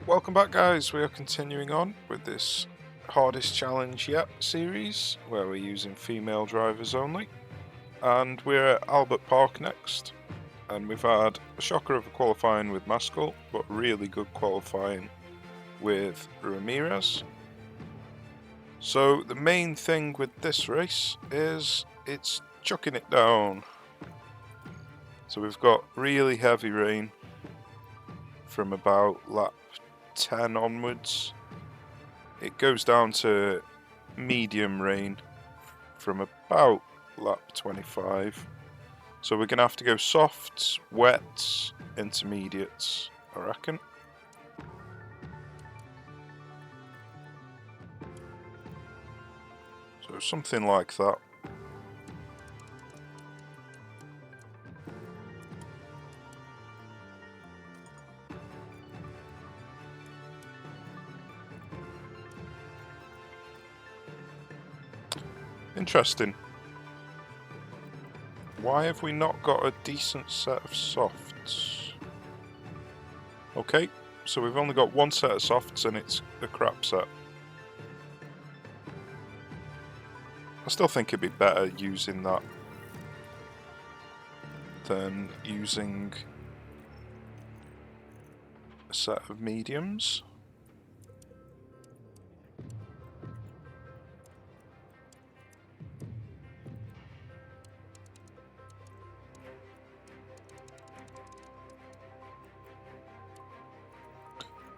Welcome back, guys. We are continuing on with this hardest challenge yet series where we're using female drivers only, and we're at Albert Park next, and we've had a shocker of a qualifying with Maskell, but really good qualifying with Ramirez. So the main thing with this race is it's chucking it down. So we've got really heavy rain from about lap 10 onwards. It goes down to medium rain from about lap 25. So we're going to have to go softs, wets, intermediates, I reckon. So something like that. Interesting. Why have we not got a decent set of softs? Okay, so we've only got one set of softs and it's a crap set. I still think it'd be better using that than using a set of mediums.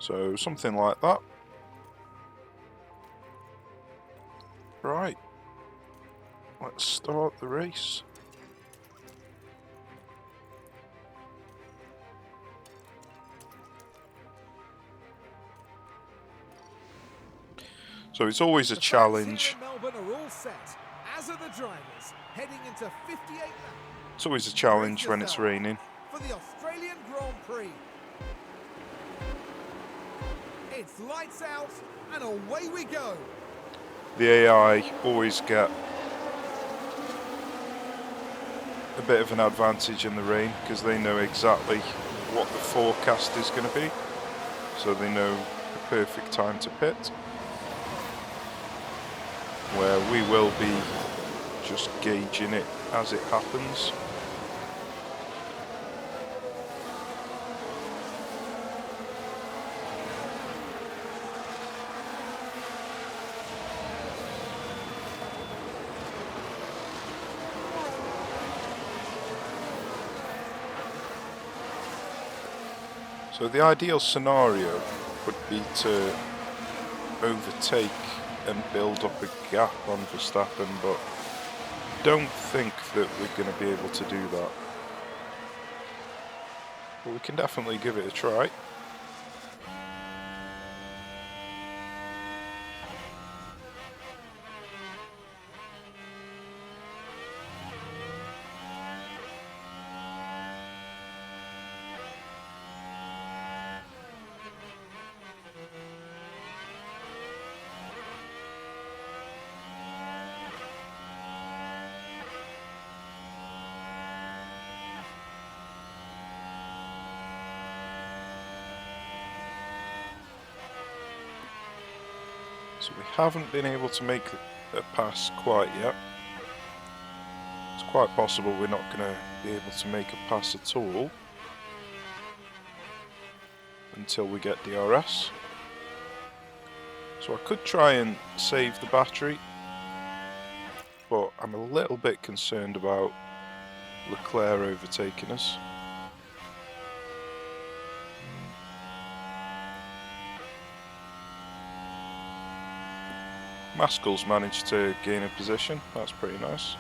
So something like that. Right, let's start the race. So it's always a challenge. It's always a challenge when it's raining. For the Australian Grand Prix. It's lights out and away we go. The AI always get a bit of an advantage in the rain because they know exactly what the forecast is going to be. So they know the perfect time to pit. Where we will be just gauging it as it happens. So the ideal scenario would be to overtake and build up a gap on Verstappen, but don't think that we're going to be able to do that. But we can definitely give it a try. So we haven't been able to make a pass quite yet. It's quite possible we're not going to be able to make a pass at all until we get DRS. So I could try and save the battery, but I'm a little bit concerned about Leclerc overtaking us. Maskell's managed to gain a position, that's pretty nice.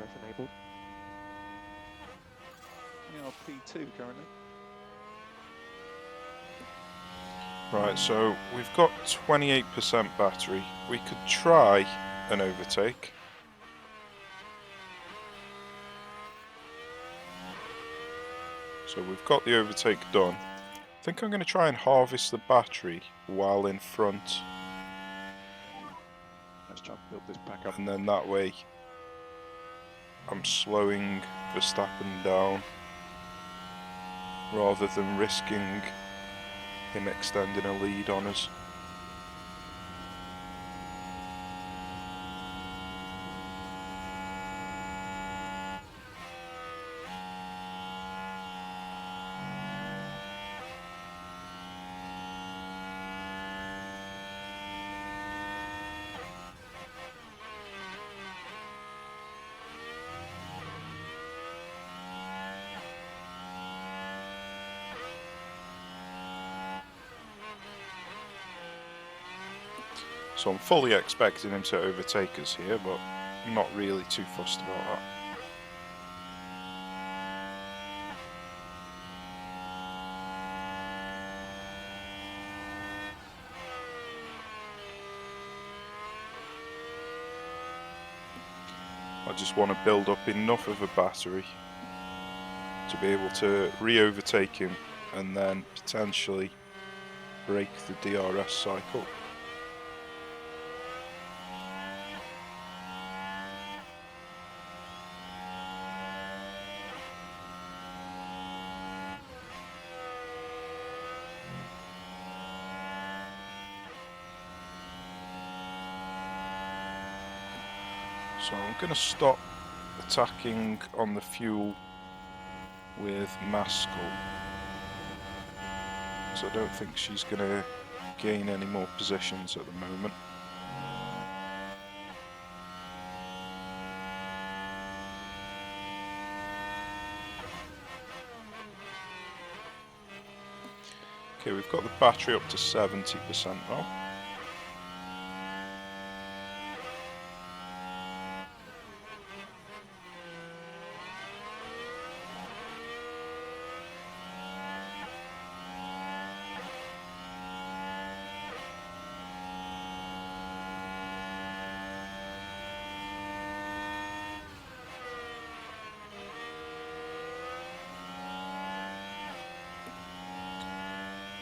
DRS enabled. We are P2 currently. Right, so we've got 28% battery. We could try an overtake. So we've got the overtake done. I think I'm going to try and harvest the battery while in front. Let's try and build this back up. And then that way I'm slowing Verstappen down rather than risking him extending a lead on us. So I'm fully expecting him to overtake us here, but I'm not really too fussed about that. I just want to build up enough of a battery to be able to re-overtake him and then potentially break the DRS cycle. So I'm going to stop attacking on the fuel with Maskell, so I don't think she's going to gain any more positions at the moment. Okay, we've got the battery up to 70% now.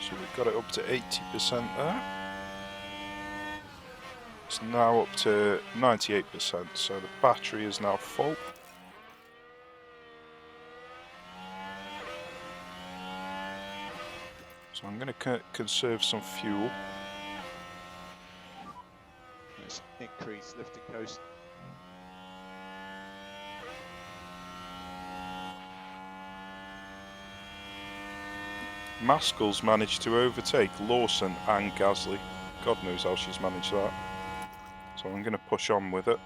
So we've got it up to 80% there. It's now up to 98%, so the battery is now full. So I'm going to conserve some fuel. Let's increase lift and coast. Maskell's managed to overtake Lawson and Gasly. God knows how she's managed that. So I'm going to push on with it.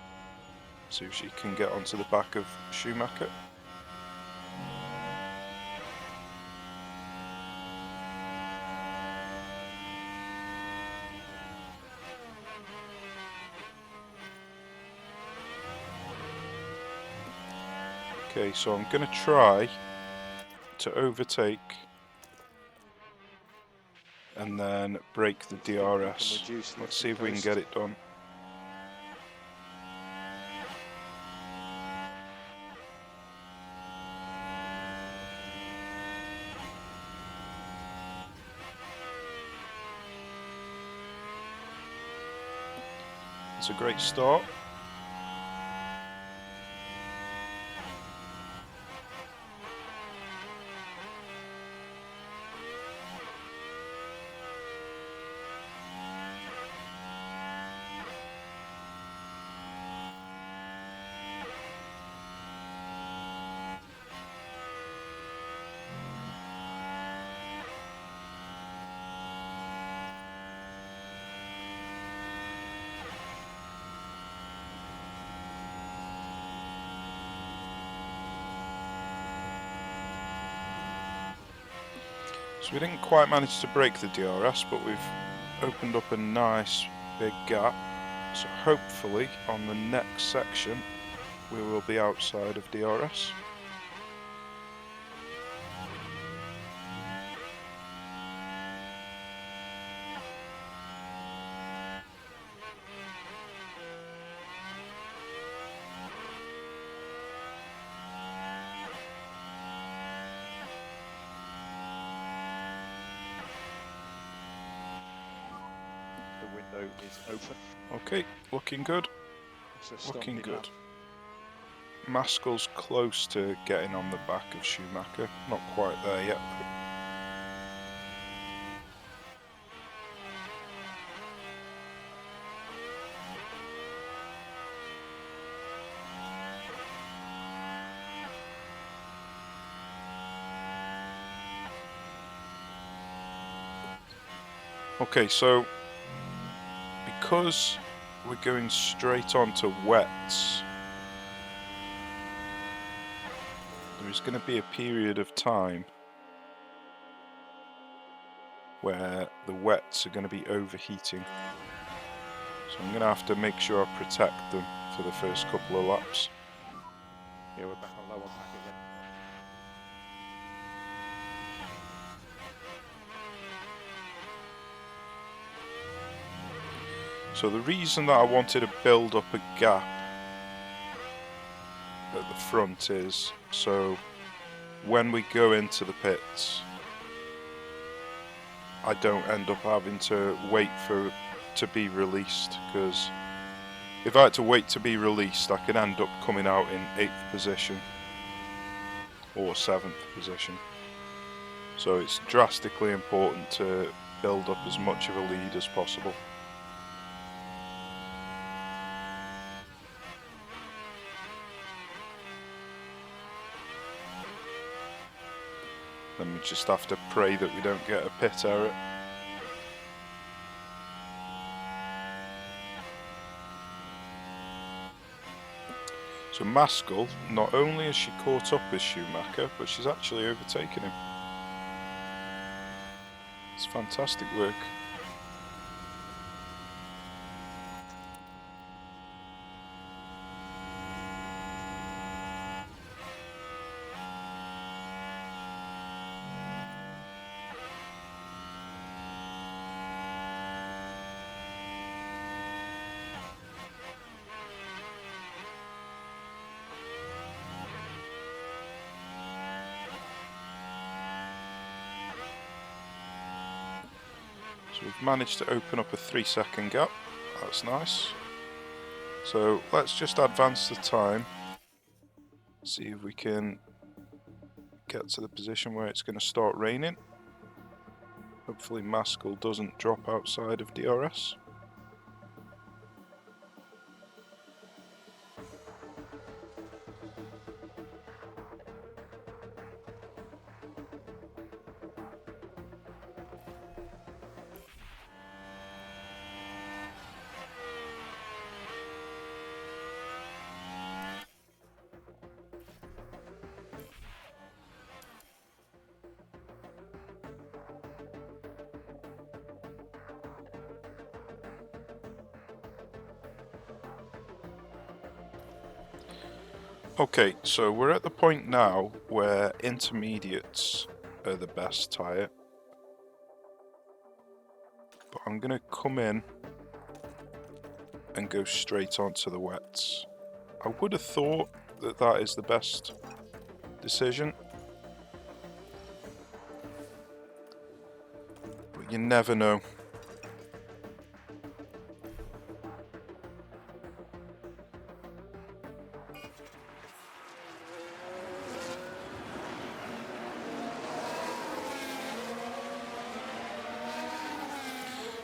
See if she can get onto the back of Schumacher. Okay, so I'm going to try to overtake and then break the DRS. Let's see if we can get it done. It's a great start. So we didn't quite manage to break the DRS, but we've opened up a nice big gap. So hopefully on the next section we will be outside of DRS. The window is open. Okay, looking good. So Looking starting good. up. Maskell's close to getting on the back of Schumacher. Not quite there yet. Okay, so because we're going straight on to wets, there's going to be a period of time where the wets are going to be overheating. So I'm going to have to make sure I protect them for the first couple of laps. Yeah, we're back on low on pack again. So the reason that I wanted to build up a gap at the front is so when we go into the pits, I don't end up having to wait for to be released, because if I had to wait to be released, I could end up coming out in 8th position or 7th position. So it's drastically important to build up as much of a lead as possible. Then we just have to pray that we don't get a pit error. So Maskell, not only has she caught up with Schumacher, but she's actually overtaken him. It's fantastic work. So we've managed to open up a 3-second gap. That's nice. So let's just advance the time. See if we can get to the position where it's going to start raining. Hopefully Maskell doesn't drop outside of DRS. Okay, so we're at the point now where intermediates are the best tyre. But I'm going to come in and go straight onto the wets. I would have thought that that is the best decision, but you never know.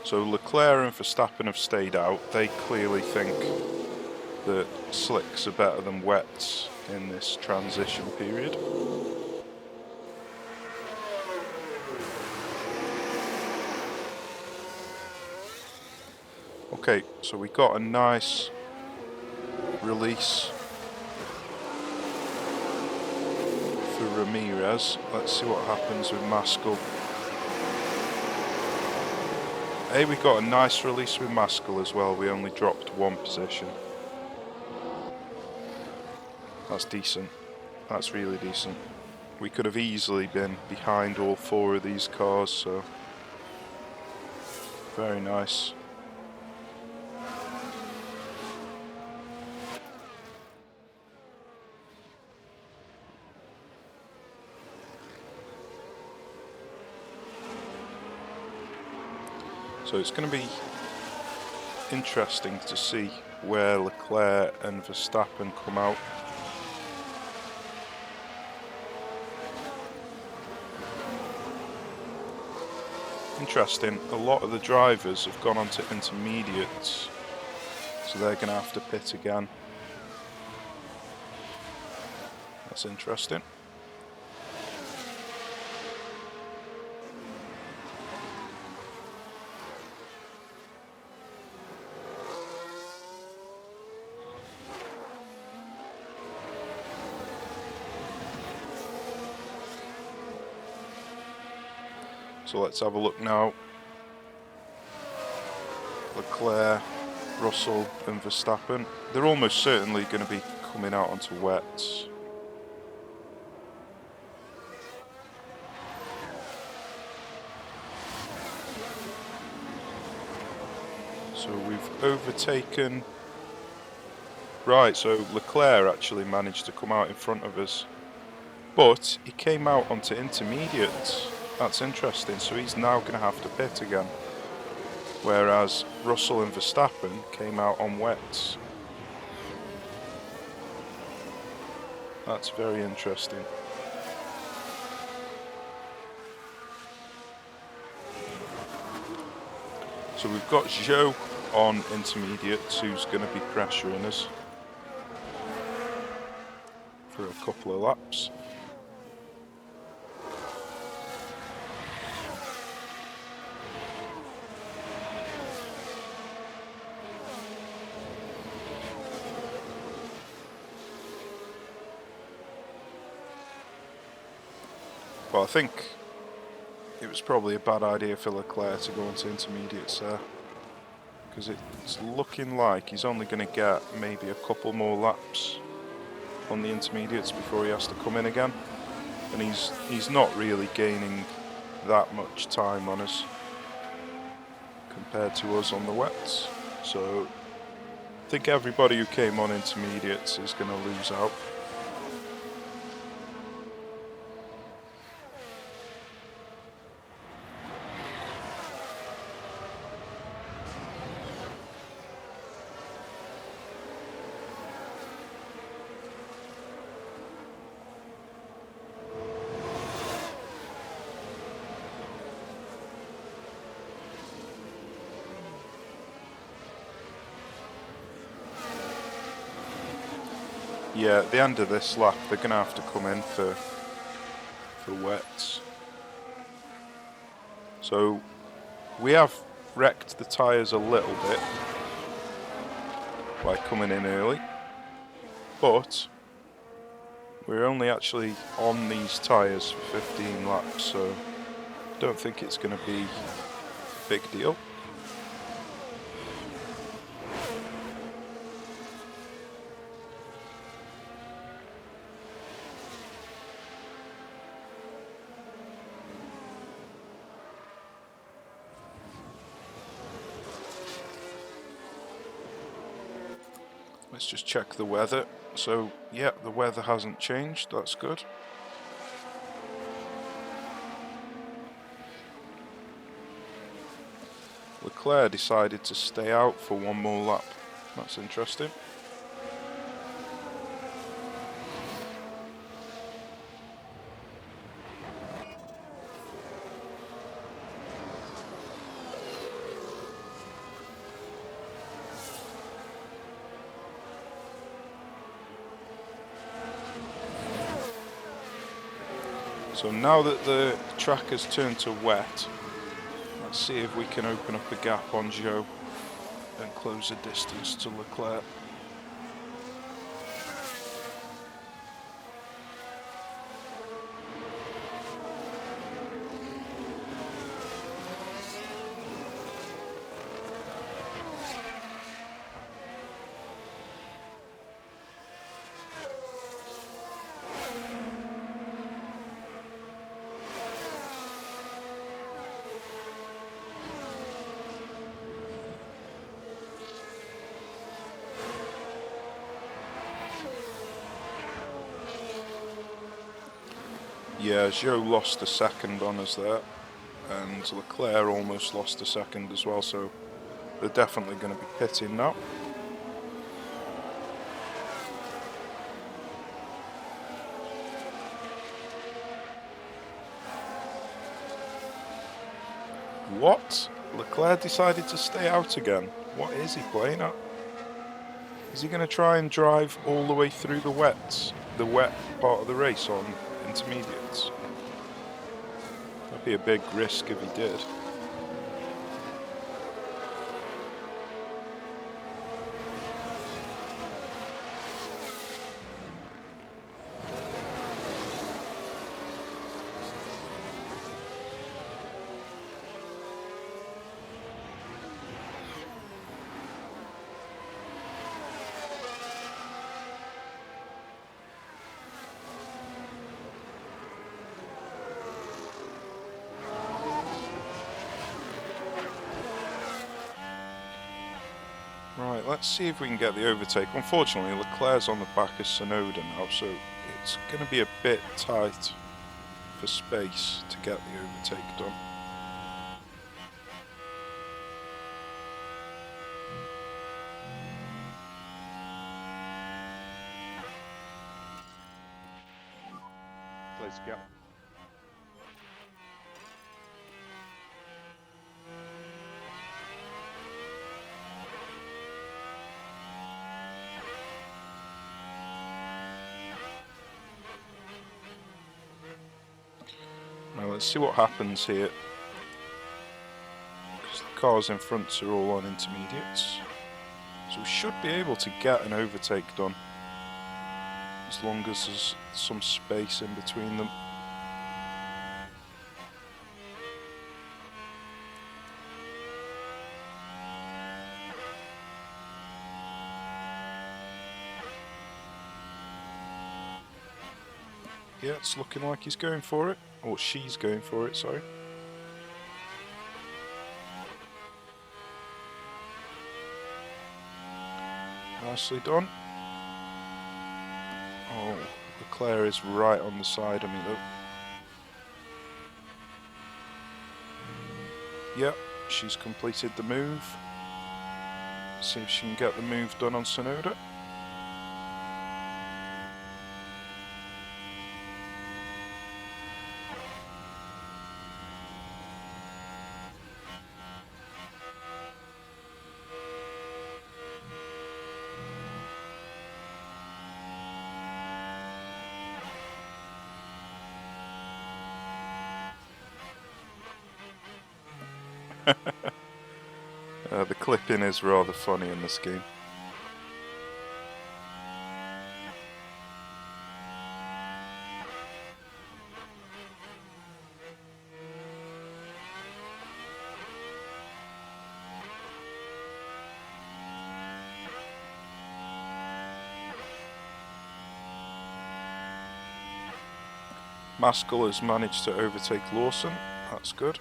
So Leclerc and Verstappen have stayed out. They clearly think that slicks are better than wets in this transition period. Okay, so we got a nice release for Ramirez. Let's see what happens with Maskell. Hey, we got a nice release with Maskell as well. We only dropped 1 position. That's decent. That's really decent. We could have easily been behind all 4 of these cars, so very nice. So it's going to be interesting to see where Leclerc and Verstappen come out. Interesting, a lot of the drivers have gone on to intermediates, so they're going to have to pit again. That's interesting. So let's have a look now. Leclerc, Russell and Verstappen. They're almost certainly going to be coming out onto wets. So we've overtaken... Right, so Leclerc actually managed to come out in front of us. But he came out onto intermediates. That's interesting, so he's now going to have to pit again. Whereas Russell and Verstappen came out on wets. That's very interesting. So we've got Zhou on intermediates, who's going to be pressuring us for a couple of laps. Well, I think it was probably a bad idea for Leclerc to go into intermediates there, because it's looking like he's only going to get maybe a couple more laps on the intermediates before he has to come in again, and he's not really gaining that much time on us compared to us on the wets. So I think everybody who came on intermediates is going to lose out. Yeah, at the end of this lap, they're going to have to come in for wets. So we have wrecked the tyres a little bit by coming in early, but we're only actually on these tyres for 15 laps, so I don't think it's going to be a big deal. Let's just check the weather. So, yeah, the weather hasn't changed. That's good. Leclerc decided to stay out for one more lap. That's interesting. So now that the track has turned to wet, let's see if we can open up a gap on Zhou and close the distance to Leclerc. Yeah, Zhou lost a second on us there, and Leclerc almost lost a second as well, so they're definitely going to be pitting now. What? Leclerc decided to stay out again. What is he playing at? Is he going to try and drive all the way through the wet part of the race on intermediates? That'd be a big risk if he did. Right, let's see if we can get the overtake. Unfortunately, Leclerc's on the back of Tsunoda now, so it's going to be a bit tight for space to get the overtake done. Close gap. Now let's see what happens here. Because the cars in front are all on intermediates. So we should be able to get an overtake done. As long as there's some space in between them. Yeah, it's looking like he's going for it. Or she's going for it, sorry. Nicely done. Oh, Leclerc is right on the side of me though. Yep, she's completed the move. See if she can get the move done on Tsunoda. The clipping is rather funny in this game. Maskell has managed to overtake Lawson, that's good.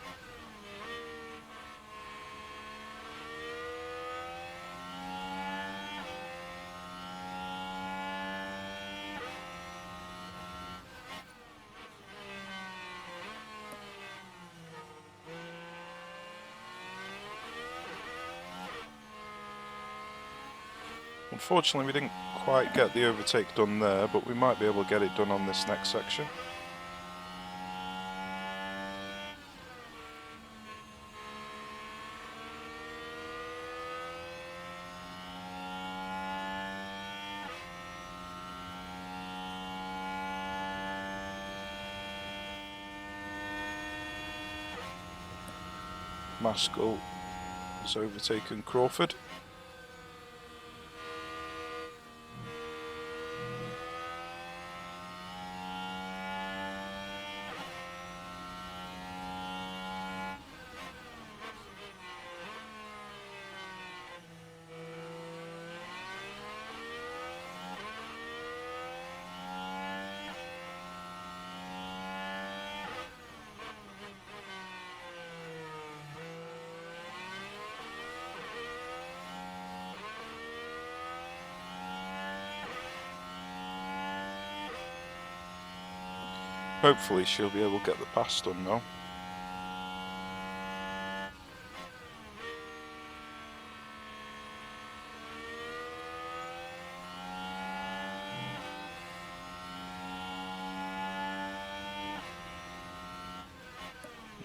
Unfortunately, we didn't quite get the overtake done there, but we might be able to get it done on this next section. Maskell has overtaken Crawford. Hopefully she'll be able to get the pass done now.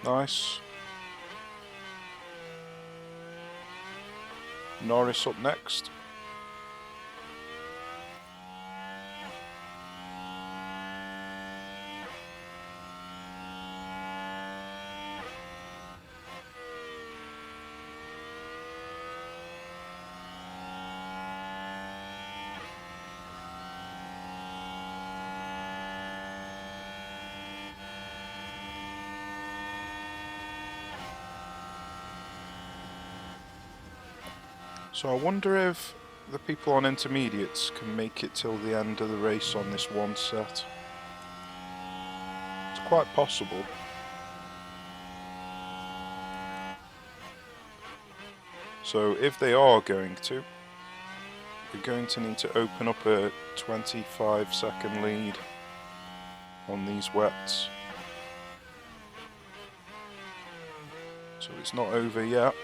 Nice. Norris up next. So I wonder if the people on intermediates can make it till the end of the race on this one set. It's quite possible. So if they are going to, we're going to need to open up a 25-second lead on these wets. So it's not over yet.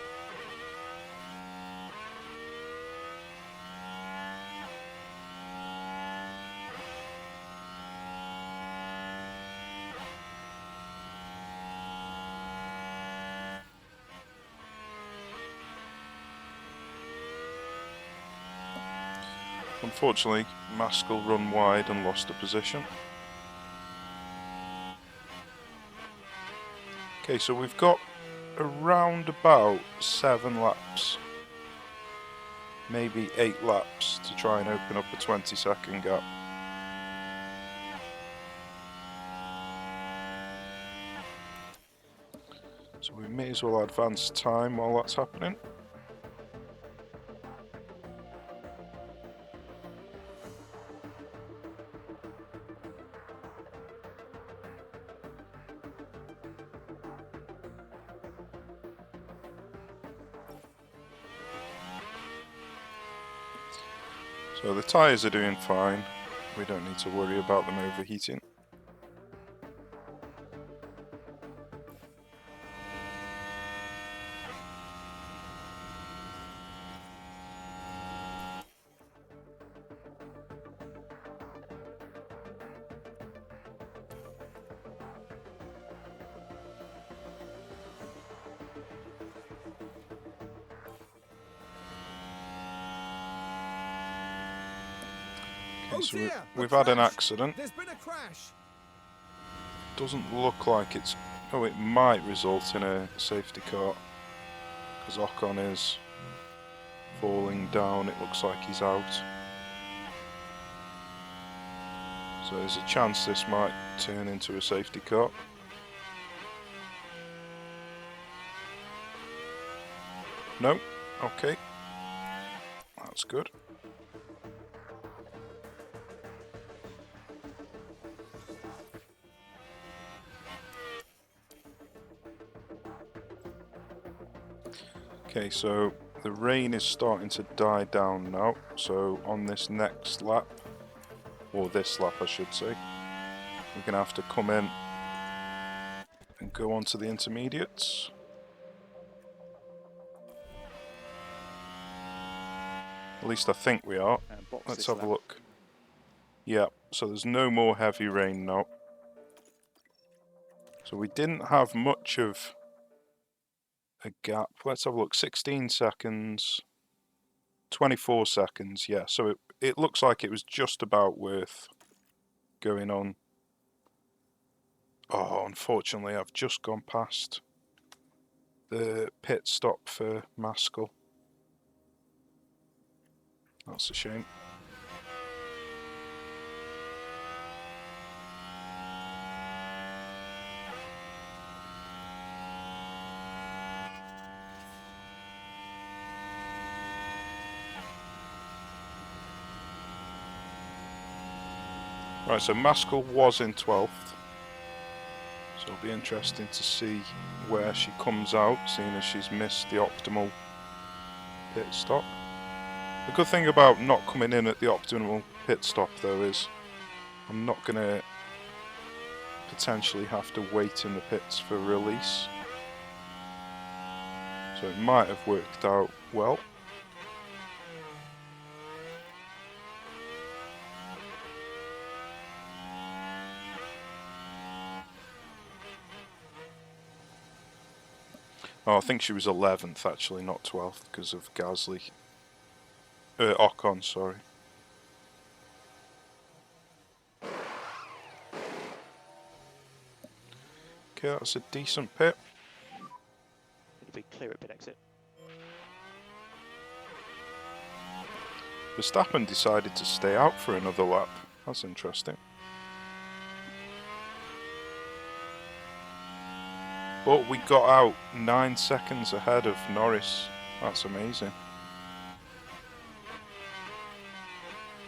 Unfortunately, Maskell run wide and lost the position. Okay, so we've got around about 7 laps, maybe 8 laps to try and open up a 20-second gap. So we may as well advance time while that's happening. So the tyres are doing fine, we don't need to worry about them overheating. Oh So dear, we've a had an crash. accident. There's been a crash. Doesn't look like it's... Oh, it might result in a safety car, because Ocon is falling down. It looks like he's out. So there's a chance this might turn into a safety car. No? Okay. That's good. Okay, so the rain is starting to die down now. So on this next lap, or this lap I should say, we're going to have to come in and go on to the intermediates. At least I think we are. Let's have a look. Yeah, so there's no more heavy rain now. So we didn't have much of a gap. Let's have a look. 16 seconds, 24 seconds. Yeah, so it looks like it was just about worth going on. Oh, unfortunately, I've just gone past the pit stop for Maskell. That's a shame. Right, so Maskell was in 12th. So it'll be interesting to see where she comes out, seeing as she's missed the optimal pit stop. The good thing about not coming in at the optimal pit stop though is I'm not going to potentially have to wait in the pits for release. So it might have worked out well. Oh, I think she was 11th actually, not 12th, because of Gasly. Ocon, sorry. Okay, that's a decent pit. It'll be clear at pit exit. Verstappen decided to stay out for another lap. That's interesting. But we got out 9 seconds ahead of Norris. That's amazing.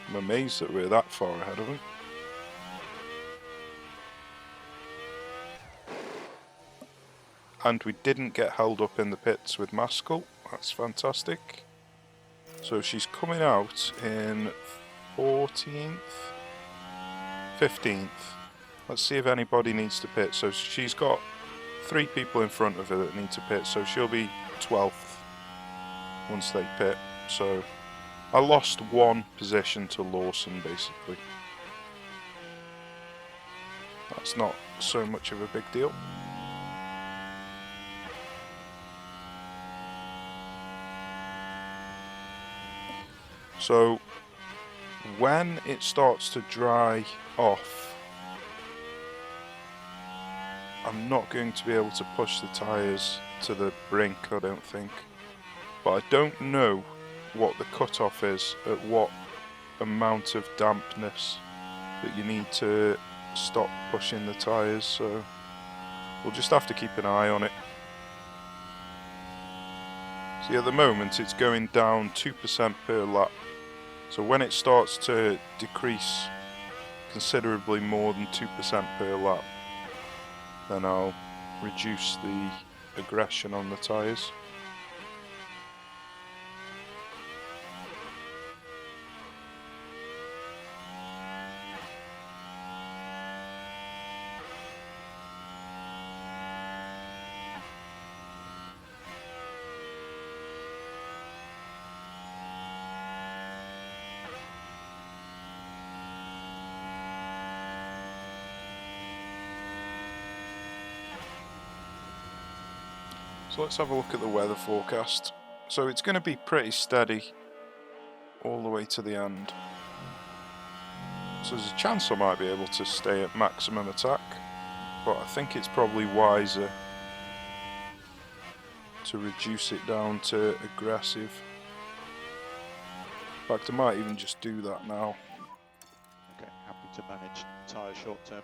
I'm amazed that we're that far ahead of him. And we didn't get held up in the pits with Maskell. That's fantastic. So she's coming out in 14th, 15th. Let's see if anybody needs to pit. So she's got 3 people in front of her that need to pit. So she'll be 12th once they pit. So I lost 1 position to Lawson basically. That's not so much of a big deal. So when it starts to dry off, I'm not going to be able to push the tyres to the brink, I don't think. But I don't know what the cutoff is, at what amount of dampness that you need to stop pushing the tyres, so we'll just have to keep an eye on it. See, at the moment it's going down 2% per lap. So when it starts to decrease considerably more than 2% per lap, then I'll reduce the aggression on the tyres. So let's have a look at the weather forecast. So it's going to be pretty steady all the way to the end. So there's a chance I might be able to stay at maximum attack, but I think it's probably wiser to reduce it down to aggressive. In fact, I might even just do that now. Okay, happy to manage tyres short term.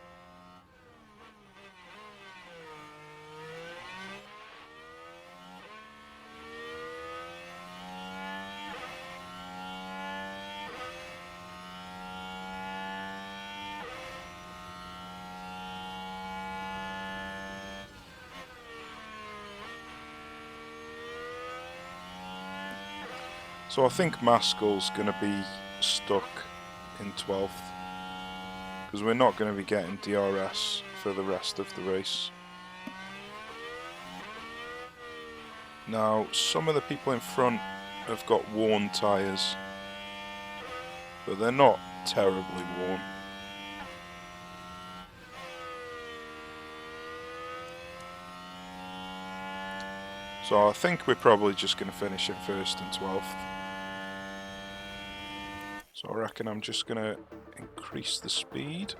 So I think Maskell's going to be stuck in 12th, because we're not going to be getting DRS for the rest of the race. Now, some of the people in front have got worn tyres, but they're not terribly worn. So I think we're probably just going to finish in 1st and 12th. So I reckon I'm just going to increase the speed.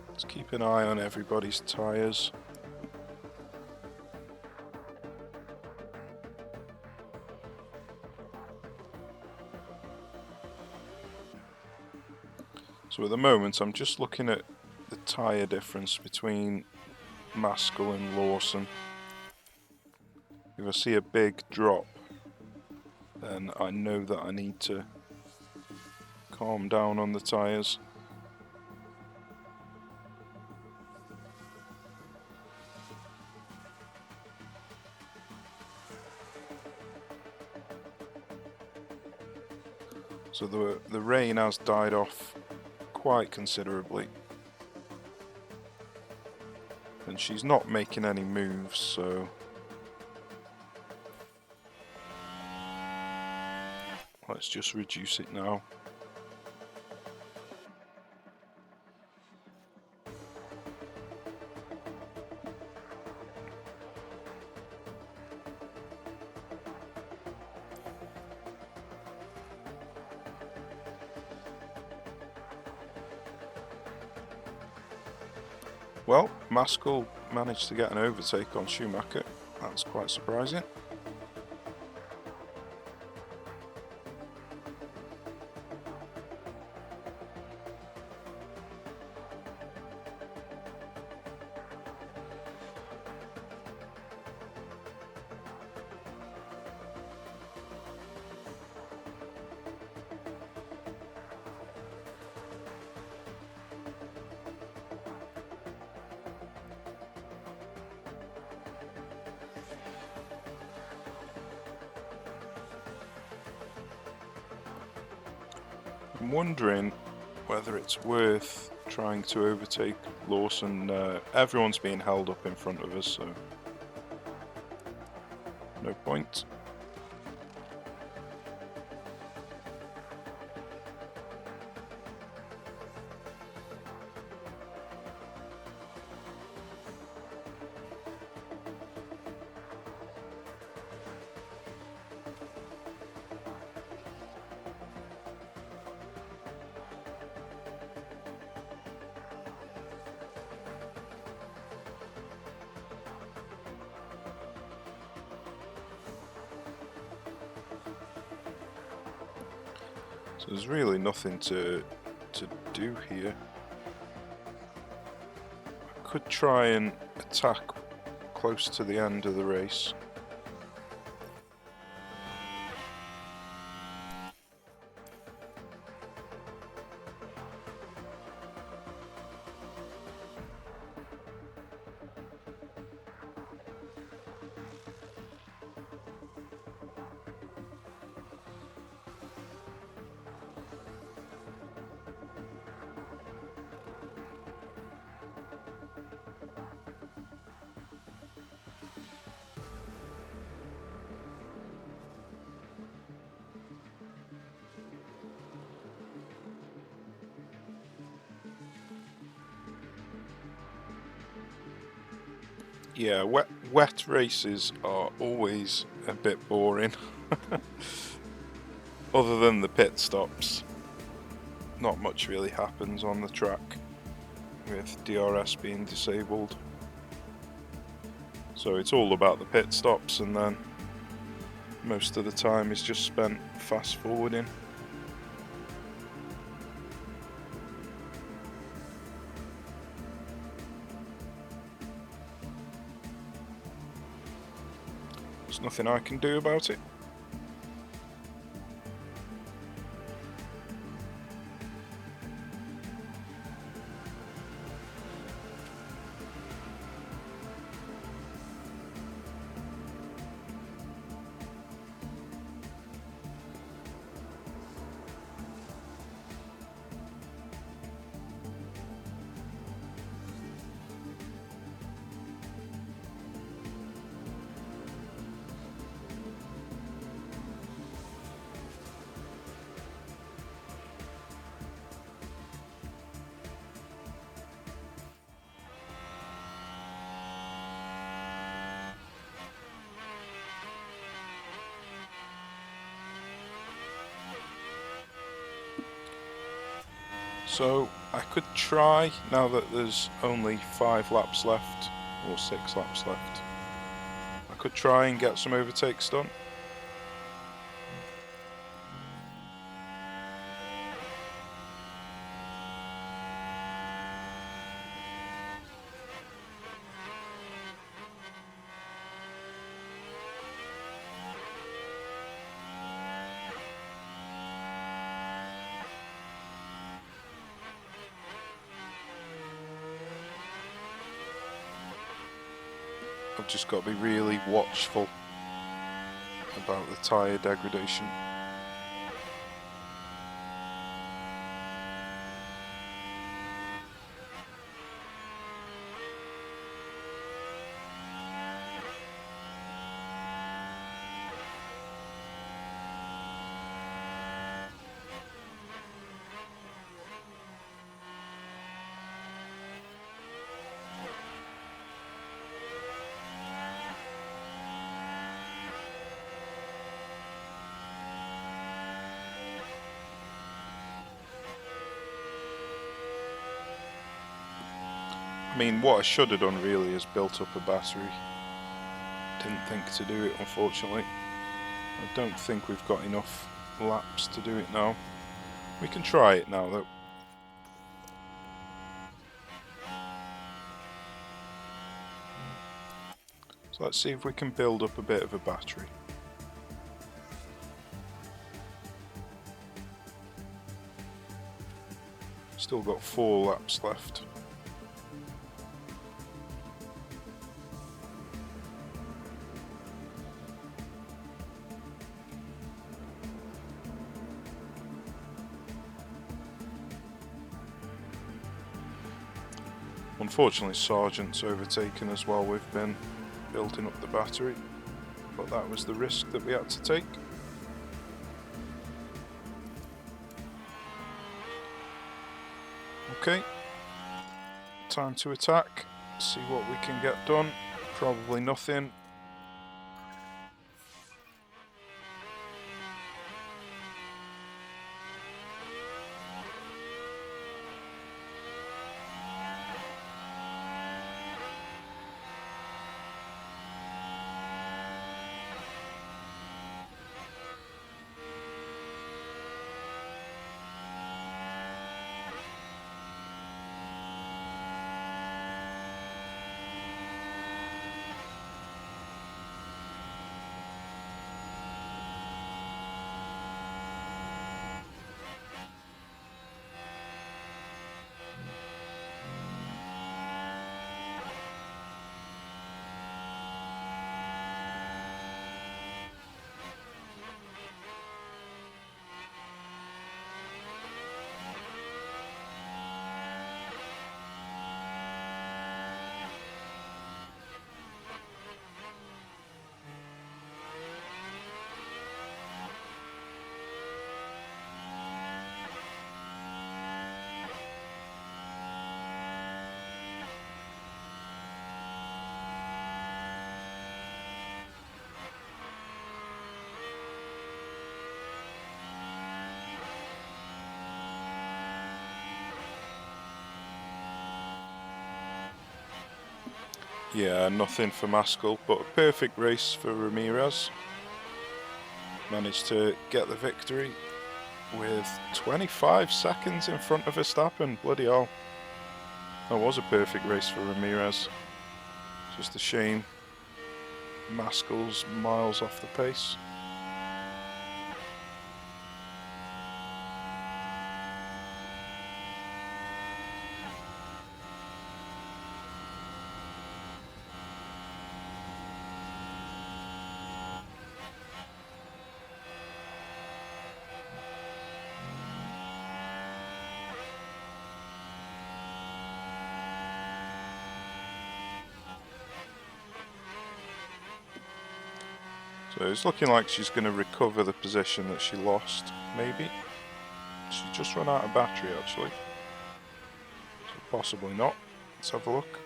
Let's keep an eye on everybody's tyres. So at the moment I'm just looking at the tyre difference between Maskell and Lawson. If I see a big drop, then I know that I need to calm down on the tyres. So the rain has died off quite considerably. And she's not making any moves, so... let's just reduce it now. Well, Maskell managed to get an overtake on Schumacher. That's quite surprising. I'm wondering whether it's worth trying to overtake Lawson. Everyone's being held up in front of us, so no point. So there's really nothing to do here. I could try and attack close to the end of the race. Yeah, wet races are always a bit boring. Other than the pit stops, not much really happens on the track with DRS being disabled. So it's all about the pit stops, and then most of the time is just spent fast forwarding. There's nothing I can do about it. So I could try, now that there's only 5 laps left, or 6 laps left, I could try and get some overtakes done. I've just got to be really watchful about the tyre degradation. mean, what I should have done really is built up a battery. Didn't think to do it, unfortunately. I don't think we've got enough laps to do it now. We can try it now, though. So let's see if we can build up a bit of a battery. Still got 4 laps left. Unfortunately, Sargent's overtaken us while we've been building up the battery, but that was the risk that we had to take. Okay, time to attack, see what we can get done. Probably nothing. Yeah, nothing for Maskell, but a perfect race for Ramirez. Managed to get the victory with 25 seconds in front of Verstappen. Bloody hell. That was a perfect race for Ramirez. Just a shame Maskell's miles off the pace. So it's looking like she's going to recover the position that she lost, maybe. She's just run out of battery, actually. So possibly not. Let's have a look.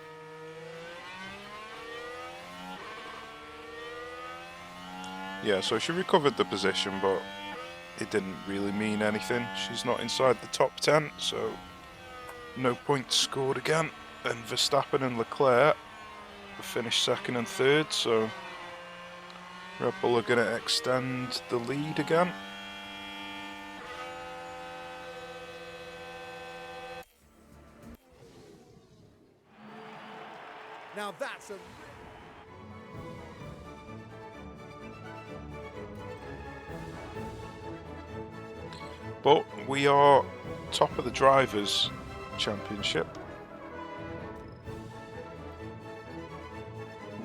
Yeah, so she recovered the position, but it didn't really mean anything. She's not inside the top 10, so no points scored again. And Verstappen and Leclerc finished second and third, so Red Bull are going to extend the lead again. Now that's a... But we are top of the Drivers' Championship.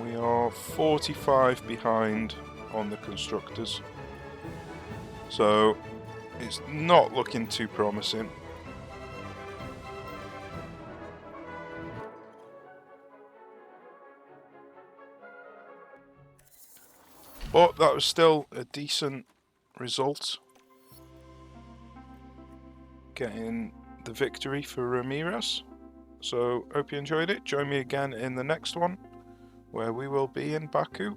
We are 45 behind on the Constructors. So it's not looking too promising. But that was still a decent result. Getting the victory for Ramirez. So hope you enjoyed it. Join me again in the next one, where we will be in Baku.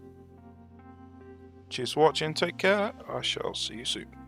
Cheers for watching, take care, I shall see you soon.